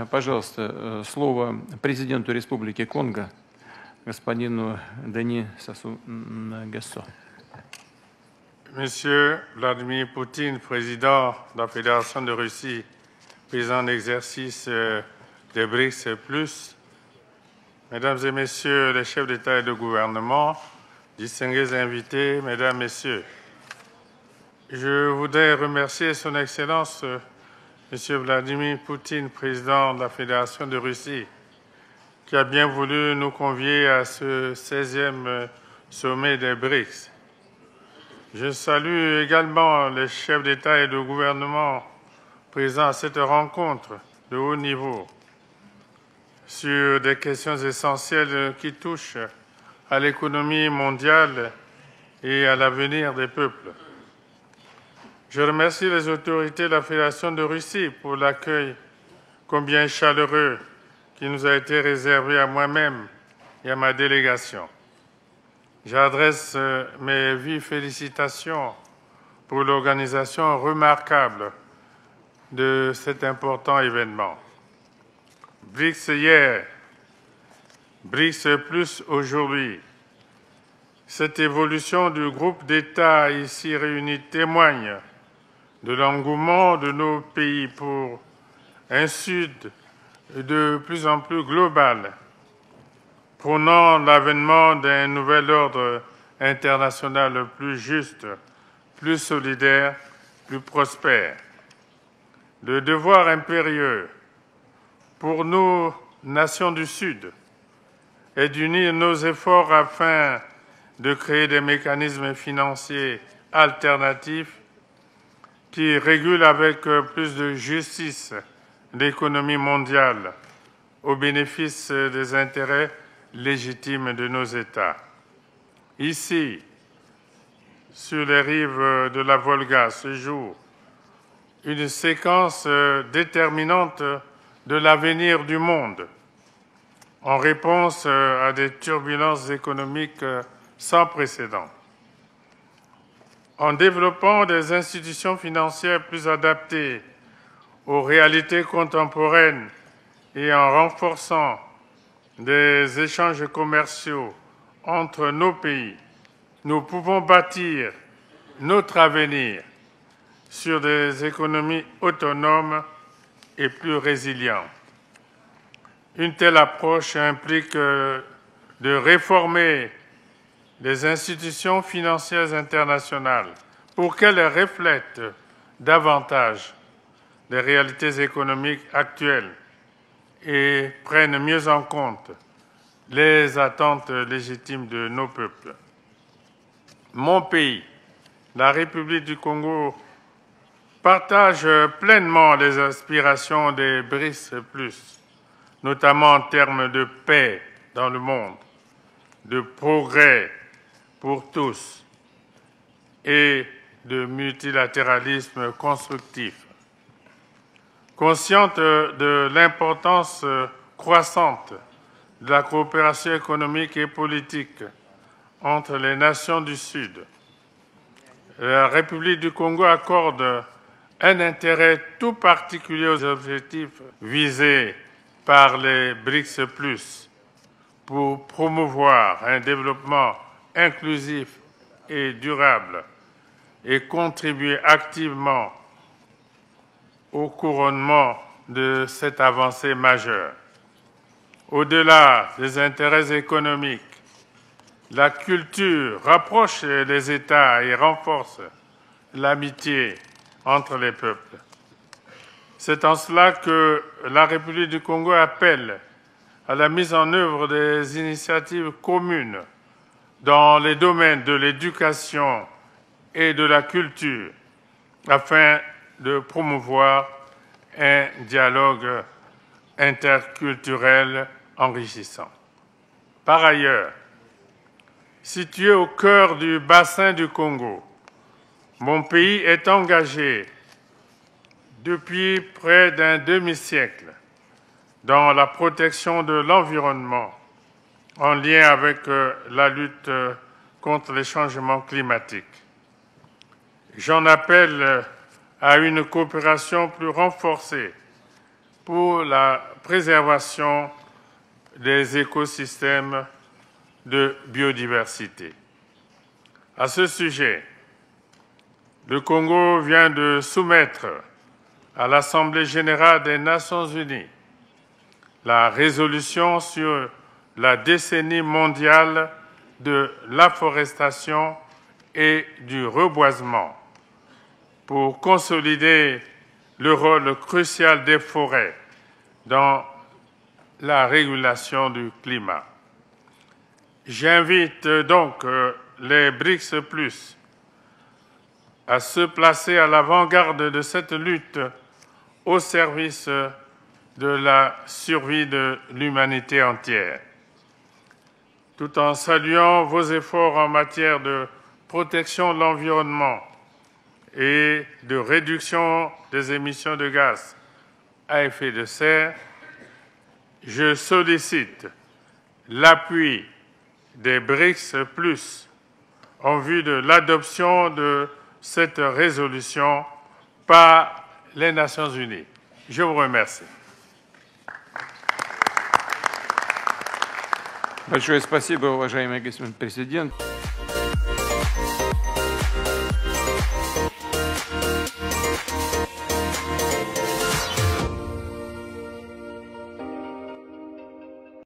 пожалуйста, слово президенту Республики Конго, господину Дени Сасу Нгессо. Monsieur Vladimir Poutine, président de la Fédération de Russie, président d'exercice des BRICS+, Mesdames et Messieurs les chefs d'État et de gouvernement, distingués invités, Mesdames, Messieurs, je voudrais remercier Son Excellence Monsieur Vladimir Poutine, président de la Fédération de Russie, qui a bien voulu nous convier à ce 16e sommet des BRICS. Je salue également les chefs d'État et de gouvernement présents à cette rencontre de haut niveau sur des questions essentielles qui touchent à l'économie mondiale et à l'avenir des peuples. Je remercie les autorités de la Fédération de Russie pour l'accueil combien chaleureux qui nous a été réservé à moi-même et à ma délégation. J'adresse mes vives félicitations pour l'organisation remarquable de cet important événement. BRICS hier, BRICS plus aujourd'hui. Cette évolution du groupe d'États ici réunis témoigne de l'engouement de nos pays pour un Sud de plus en plus global, prônant l'avènement d'un nouvel ordre international plus juste, plus solidaire, plus prospère. Le devoir impérieux pour nous, nations du Sud, est d'unir nos efforts afin de créer des mécanismes financiers alternatifs qui régulent avec plus de justice l'économie mondiale au bénéfice des intérêts légitimes de nos États. Ici, sur les rives de la Volga, se joue une séquence déterminante de l'avenir du monde en réponse à des turbulences économiques sans précédent. En développant des institutions financières plus adaptées aux réalités contemporaines et en renforçant des échanges commerciaux entre nos pays, nous pouvons bâtir notre avenir sur des économies autonomes et plus résilientes. Une telle approche implique de réformer les institutions financières internationales pour qu'elles reflètent davantage les réalités économiques actuelles et prennent mieux en compte les attentes légitimes de nos peuples. Mon pays, la République du Congo, partage pleinement les aspirations des BRICS+, notamment en termes de paix dans le monde, de progrès pour tous et de multilatéralisme constructif. Consciente de l'importance croissante de la coopération économique et politique entre les nations du Sud, la République du Congo accorde un intérêt tout particulier aux objectifs visés par les BRICS+, pour promouvoir un développement inclusif et durable et contribuer activement au couronnement de cette avancée majeure. Au-delà des intérêts économiques, la culture rapproche les États et renforce l'amitié entre les peuples. C'est en cela que la République du Congo appelle à la mise en œuvre des initiatives communes dans les domaines de l'éducation et de la culture afin de promouvoir un dialogue interculturel enrichissant. Par ailleurs, situé au cœur du bassin du Congo, mon pays est engagé depuis près d'un demi-siècle dans la protection de l'environnement en lien avec la lutte contre les changements climatiques. J'en appelle à une coopération plus renforcée pour la préservation des écosystèmes de biodiversité. À ce sujet, le Congo vient de soumettre à l'Assemblée générale des Nations unies la résolution sur la décennie mondiale de l'afforestation et du reboisement pour consolider le rôle crucial des forêts dans la régulation du climat. J'invite donc les BRICS+, à se placer à l'avant-garde de cette lutte au service de la survie de l'humanité entière. Tout en saluant vos efforts en matière de protection de l'environnement et de réduction des émissions de gaz à effet de serre, je sollicite l'appui des BRICS+, en vue de l'adoption de cette résolution par les Nations unies. Je vous remercie. Большое спасибо, уважаемый господин президент.